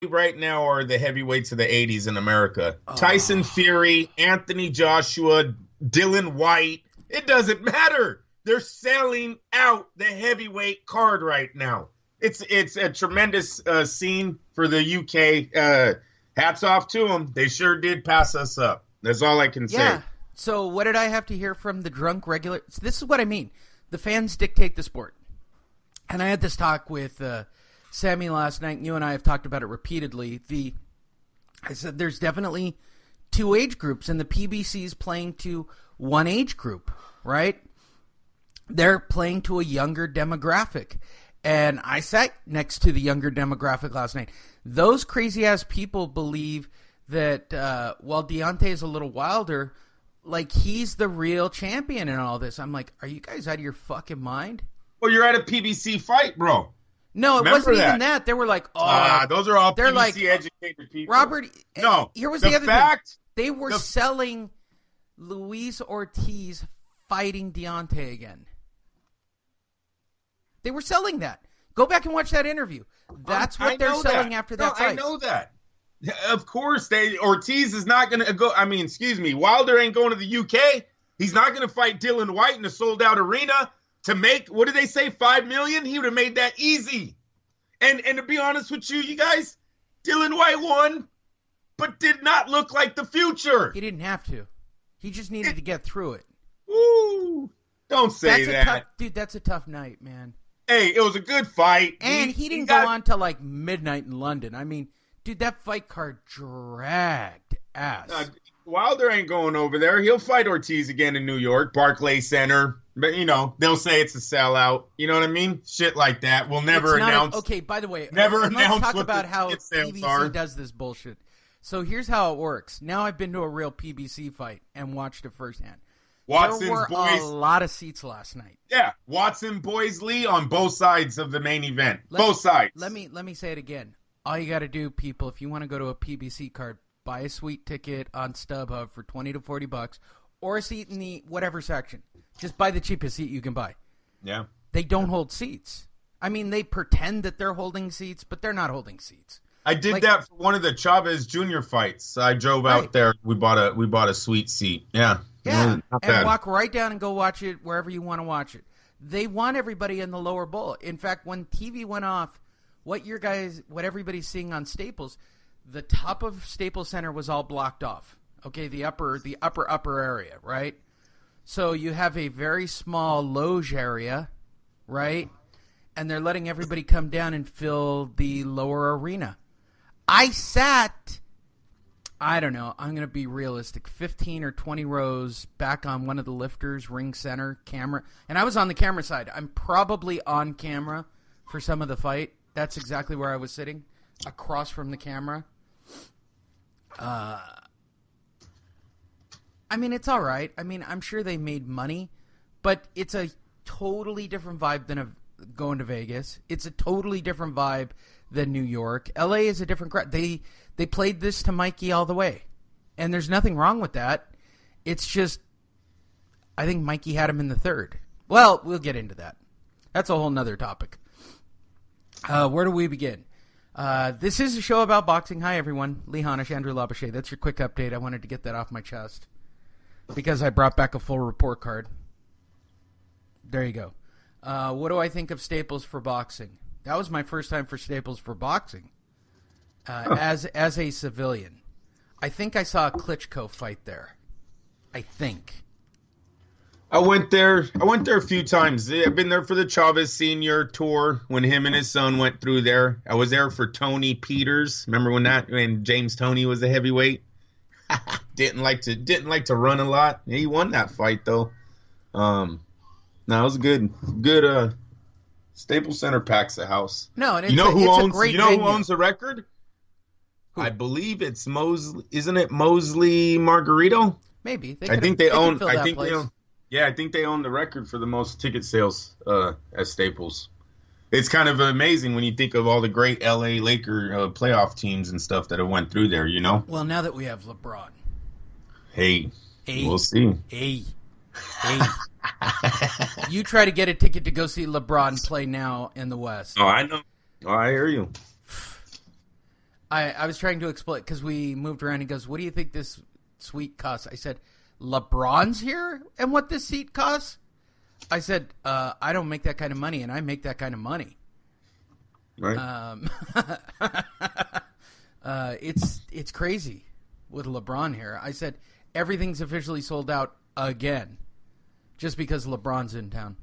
right now are the heavyweights of the 80s in America. Oh. Tyson Fury, Anthony Joshua, Dylan White. It doesn't matter. They're selling out the heavyweight card right now. It's a tremendous scene for the UK. Hats off to them. They sure did pass us up. That's all I can say. Yeah. So what did I have to hear from the drunk regular? So this is what I mean. The fans dictate the sport. And I had this talk with Sammy last night, and you and I have talked about it repeatedly. I said there's definitely two age groups, and the PBC's playing to one age group, right? They're playing to a younger demographic. And I sat next to the younger demographic last night. Those crazy-ass people believe that while Deontay is a little wilder, like he's the real champion in all this. I'm like, are you guys out of your fucking mind? Well, you're at a PBC fight, bro. No, it wasn't even that. They were like, those are all they're PBC like, educated people. Robert, no. Here was the other fact, thing. They were selling Luis Ortiz fighting Deontay again. They were selling that. Go back and watch that interview. That's what they're selling after that fight. I know that. Of course, Ortiz is not going to go. I mean, excuse me. Wilder ain't going to the UK. He's not going to fight Dylan White in a sold-out arena to make, what did they say, $5 million? He would have made that easy. And to be honest with you guys, Dylan White won, but did not look like the future. He didn't have to. He just needed to get through it. Woo! Don't say that. Dude, that's a tough night, man. Hey, it was a good fight. And he didn't go on till like midnight in London. I mean, dude, that fight card dragged ass. Wilder ain't going over there. He'll fight Ortiz again in New York, Barclays Center. But, they'll say it's a sellout. You know what I mean? Shit like that. We'll never announce. Okay, by the way, let's talk about how PBC does this bullshit. So here's how it works. Now I've been to a real PBC fight and watched it firsthand. There were a lot of seats last night. Yeah, Watson Boysley on both sides of the main event. Both sides. Let me say it again. All you got to do, people, if you want to go to a PBC card, buy a suite ticket on StubHub for $20 to $40, or a seat in the whatever section. Just buy the cheapest seat you can buy. Yeah. They don't hold seats. I mean, they pretend that they're holding seats, but they're not holding seats. I did that for one of the Chavez Jr. fights. I drove out there. We bought a suite seat. Yeah. Yeah, and walk right down and go watch it wherever you want to watch it. They want everybody in the lower bowl. In fact, when TV went off, what everybody's seeing on Staples, the top of Staples Center was all blocked off. Okay, the upper area, right? So you have a very small loge area, right? And they're letting everybody come down and fill the lower arena. I sat, I don't know, I'm going to be realistic, 15 or 20 rows back on one of the lifters, ring center, camera. And I was on the camera side. I'm probably on camera for some of the fight. That's exactly where I was sitting, across from the camera. I mean, it's all right. I mean, I'm sure they made money, but it's a totally different vibe than going to Vegas. It's a totally different vibe than New York. LA is a different crowd. They played this to Mikey all the way, and there's nothing wrong with that. It's just, I think Mikey had him in the third. Well, we'll get into that. That's a whole nother topic. Where do we begin? This is a show about boxing. Hi, everyone. Lee Hanish, Andrew Labouche. That's your quick update. I wanted to get that off my chest because I brought back a full report card. There you go. What do I think of Staples for boxing? That was my first time for Staples for boxing. As a civilian. I think I saw a Klitschko fight there. I think. I went there a few times. I've been there for the Chavez Senior tour when him and his son went through there. I was there for Tony Peters. Remember when James Toney was a heavyweight? didn't like to run a lot. He won that fight though. No, it was good. Staples Center packs the house. No, and who owns the record? Who? I believe it's Mosley. Isn't it Mosley Margarito? Maybe. I think they own the record for the most ticket sales at Staples. It's kind of amazing when you think of all the great LA Laker playoff teams and stuff that have went through there, you know? Well, now that we have LeBron. Hey. We'll see. Hey. You try to get a ticket to go see LeBron play now in the West. Oh, I know. Oh, I hear you. I was trying to explain because we moved around. He goes, "What do you think this suite costs?" I said, "LeBron's here, and what this seat costs?" I said, "I don't make that kind of money, and I make that kind of money." Right. It's crazy with LeBron here. I said everything's officially sold out again, just because LeBron's in town.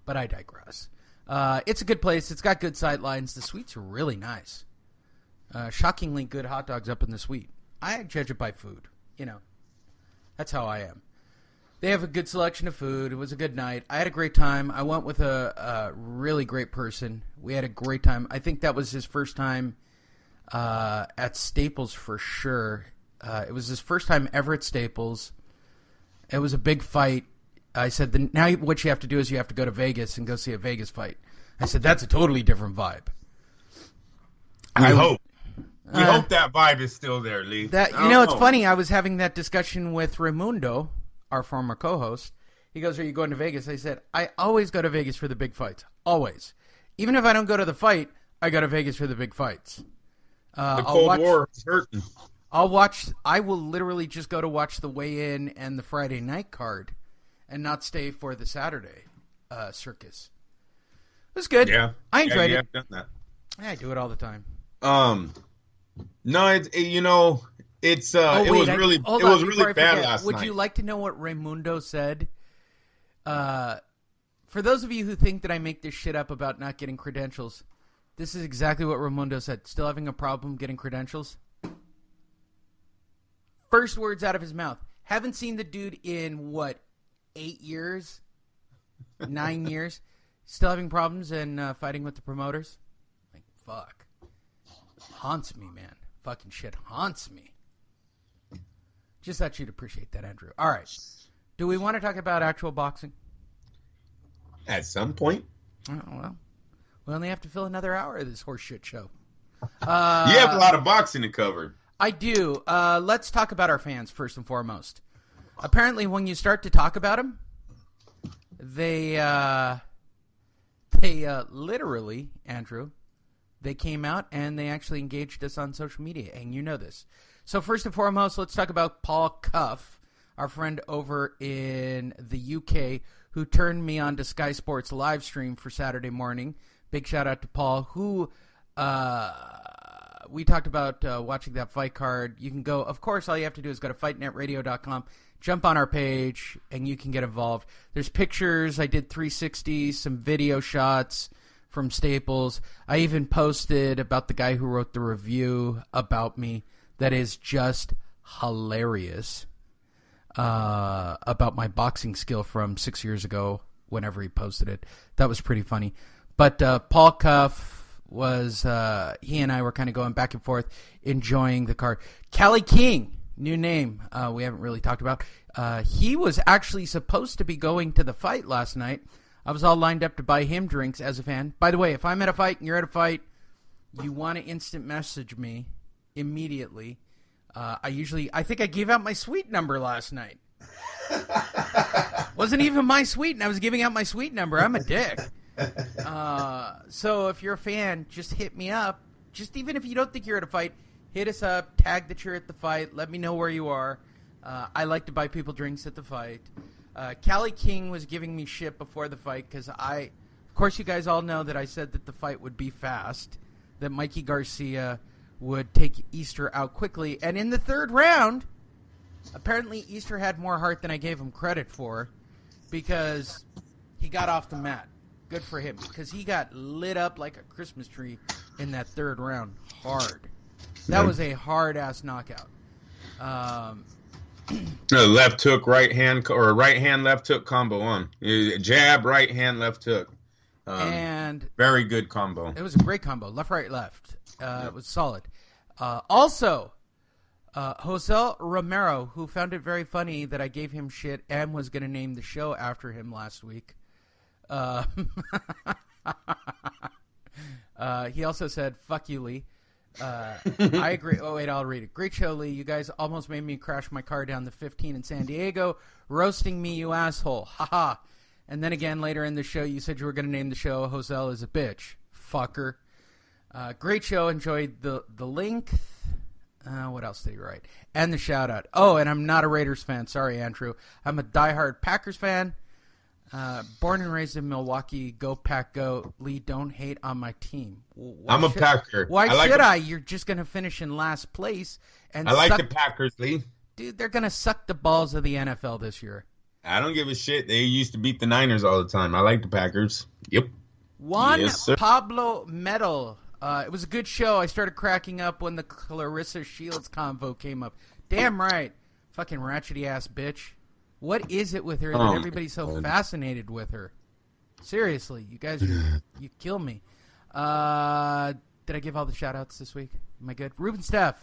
But I digress. It's a good place. It's got good sight lines. The suites are really nice. Shockingly good hot dogs up in the suite. I judge it by food. You know, that's how I am. They have a good selection of food. It was a good night. I had a great time. I went with a really great person. We had a great time. I think that was his first time at Staples for sure. It was his first time ever at Staples. It was a big fight. I said, now what you have to do is you have to go to Vegas and go see a Vegas fight. I said, that's a totally different vibe. I hope. We hope that vibe is still there, Lee. It's funny. I was having that discussion with Raimundo, our former co-host. He goes, "Are you going to Vegas?" I said, "I always go to Vegas for the big fights. Always. Even if I don't go to the fight, I go to Vegas for the big fights." The Cold War is hurting. I will literally just go to watch the weigh-in and the Friday night card and not stay for the Saturday circus. It was good. Yeah. I enjoyed it. I've done that. I do it all the time. No, it was really bad last night. Would you like to know what Raimundo said? For those of you who think that I make this shit up about not getting credentials, this is exactly what Raimundo said. Still having a problem getting credentials? First words out of his mouth. Haven't seen the dude in, 8 years? 9 years? Still having problems and fighting with the promoters? Like, fuck. Haunts me, man. Fucking shit haunts me. Just thought you'd appreciate that, Andrew. All right. Do we want to talk about actual boxing? At some point. Oh, well, we only have to fill another hour of this horseshit show. You have a lot of boxing to cover. I do. Let's talk about our fans first and foremost. Apparently, when you start to talk about them, they literally, Andrew, they came out and they actually engaged us on social media, and you know this. So first and foremost, let's talk about Paul Cuff, our friend over in the UK, who turned me on to Sky Sports live stream for Saturday morning. Big shout out to Paul, who we talked about watching that fight card. You can go, of course, all you have to do is go to fightnetradio.com, jump on our page, and you can get involved. There's pictures. I did 360s, some video shots from Staples. I even posted about the guy who wrote the review about me that is just hilarious about my boxing skill from 6 years ago whenever he posted it. That was pretty funny. But Paul Cuff was, he and I were kind of going back and forth, enjoying the card. Callie King, new name we haven't really talked about. He was actually supposed to be going to the fight last night. I was all lined up to buy him drinks as a fan. By the way, if I'm at a fight and you're at a fight, you want to instant message me immediately. I think I gave out my suite number last night. Wasn't even my suite, and I was giving out my suite number. I'm a dick. So if you're a fan, just hit me up. Just even if you don't think you're at a fight, hit us up, tag that you're at the fight, let me know where you are. I like to buy people drinks at the fight. Callie King was giving me shit before the fight because of course you guys all know that I said that the fight would be fast, that Mikey Garcia would take Easter out quickly, and in the third round, apparently Easter had more heart than I gave him credit for because he got off the mat. Good for him because he got lit up like a Christmas tree in that third round hard. That was a hard-ass knockout. Left hook, right hand, or right hand, left hook combo on. Jab, right hand, left hook. And very good combo. It was a great combo. Left, right, left. It was solid. Also, Jose Romero, who found it very funny that I gave him shit and was going to name the show after him last week. He also said, "Fuck you, Lee." I agree. Oh, wait, I'll read it. Great show, Lee. You guys almost made me crash my car down the 15 in San Diego. Roasting me, you asshole. Ha. And then again, later in the show, you said you were going to name the show Jose is a bitch. Fucker. Great show. Enjoyed the length. What else did he write? And the shout out. Oh, and I'm not a Raiders fan. Sorry, Andrew. I'm a diehard Packers fan. Born and raised in Milwaukee. Go Pack, go. Lee, don't hate on my team. I'm a Packer. Why should I? You're just going to finish in last place. And I like the Packers, Lee. Dude, they're going to suck the balls of the NFL this year. I don't give a shit. They used to beat the Niners all the time. I like the Packers. Yep. Juan Pablo Medal. It was a good show. I started cracking up when the Clarissa Shields convo came up. Damn right. Fucking ratchety ass bitch. What is it with her that everybody's so fascinated with her? Seriously, you guys, you kill me. Did I give all the shout outs this week? Am I good? Ruben Steff.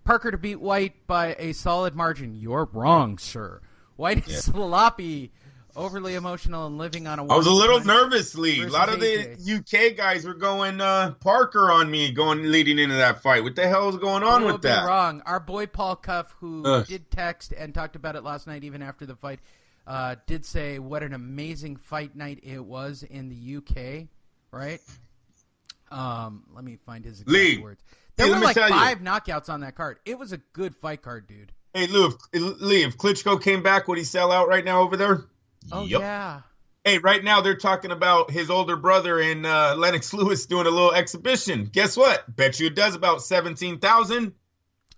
Parker to beat White by a solid margin. You're wrong, sir. White is sloppy. Overly emotional and living on a. I was a little nervous, Lee. A lot of the UK guys were going Parker on me, leading into that fight. What the hell is going on with that? Wrong. Our boy Paul Cuff, who did text and talked about it last night, even after the fight, did say what an amazing fight night it was in the UK. Right? Let me find his exact words. There were like 5 knockouts on that card. It was a good fight card, dude. Hey, Lee, if Klitschko came back, would he sell out right now over there? Oh, yep. Yeah. Hey, right now they're talking about his older brother and Lennox Lewis doing a little exhibition. Guess what? Bet you it does about 17,000.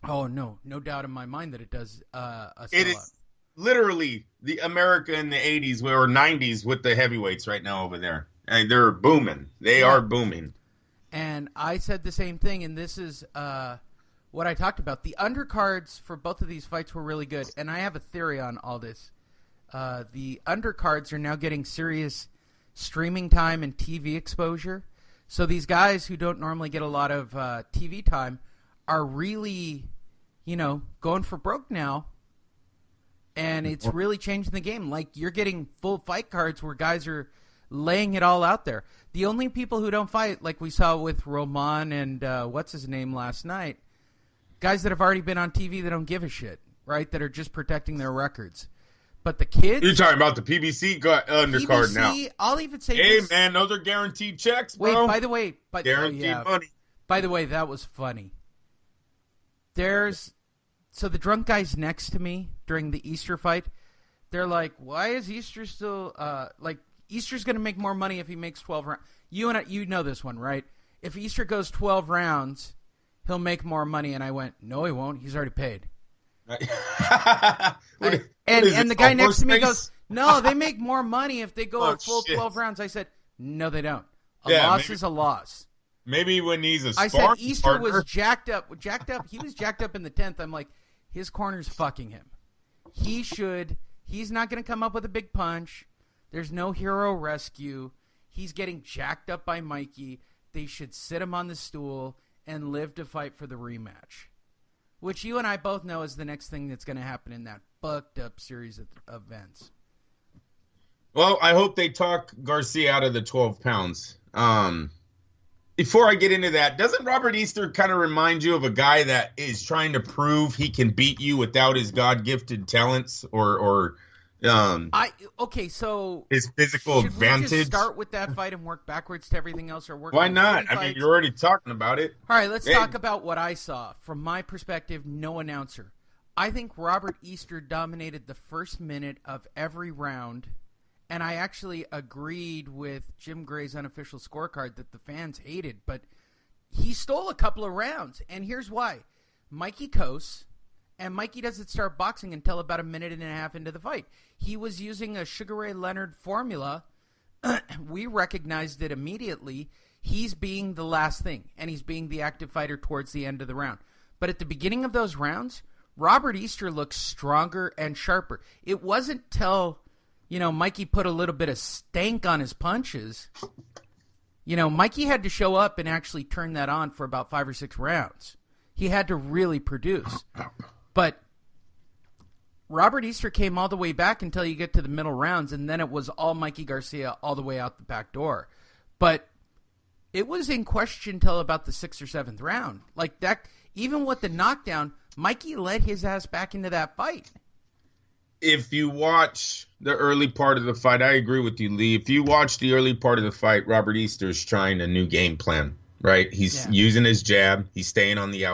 Oh, no doubt in my mind that it does a sellout. It is literally the America in the 80s or 90s with the heavyweights right now over there. And they're booming. They are booming. And I said the same thing, and this is what I talked about. The undercards for both of these fights were really good, and I have a theory on all this. The undercards are now getting serious streaming time and TV exposure. So these guys who don't normally get a lot of TV time are really, going for broke now. And it's really changing the game. Like, you're getting full fight cards where guys are laying it all out there. The only people who don't fight, like we saw with Roman and what's his name last night, guys that have already been on TV that don't give a shit, right? That are just protecting their records. But the kids... You're talking about the PBC undercard now. I'll even say Hey, man, those are guaranteed checks, bro. Wait, by the way... guaranteed money. By the way, that was funny. So the drunk guys next to me during the Easter fight, they're like, why is Easter still... Easter's going to make more money if he makes 12 rounds. You know this one, right? If Easter goes 12 rounds, he'll make more money. And I went, no, he won't. He's already paid. And the guy next to me goes, no, they make more money if they go a full 12 rounds. I said, no, they don't. A loss is a loss. Maybe when he's a I said Easter was jacked up. He was jacked up in the 10th. I'm like, his corner's fucking him. He's not going to come up with a big punch. There's no hero rescue. He's getting jacked up by Mikey. They should sit him on the stool and live to fight for the rematch. Which you and I both know is the next thing that's going to happen in that fucked up series of events. Well, I hope they talk Garcia out of the 12 pounds. Before I get into that, doesn't Robert Easter kind of remind you of a guy that is trying to prove he can beat you without his God-gifted talents or so his physical advantage? Should we just start with that fight and work backwards to everything else, or work? Why not? I mean, you're already talking about it. All right, let's talk about what I saw. From my perspective, no announcer. I think Robert Easter dominated the first minute of every round, and I actually agreed with Jim Gray's unofficial scorecard that the fans hated, but he stole a couple of rounds, and here's why. Mikey coasts. And Mikey doesn't start boxing until about a minute and a half into the fight. He was using a Sugar Ray Leonard formula. We recognized it immediately. He's being the last thing, and he's being the active fighter towards the end of the round. But at the beginning of those rounds, Robert Easter looked stronger and sharper. It wasn't till, Mikey put a little bit of stank on his punches. Mikey had to show up and actually turn that on for about 5 or 6 rounds. He had to really produce. But Robert Easter came all the way back until you get to the middle rounds, and then it was all Mikey Garcia all the way out the back door. But it was in question till about the 6th or 7th round. Like that, even with the knockdown, Mikey led his ass back into that fight. If you watch the early part of the fight, I agree with you, Lee. If you watch the early part of the fight, Robert Easter's trying a new game plan. right? He's using his jab. He's staying on the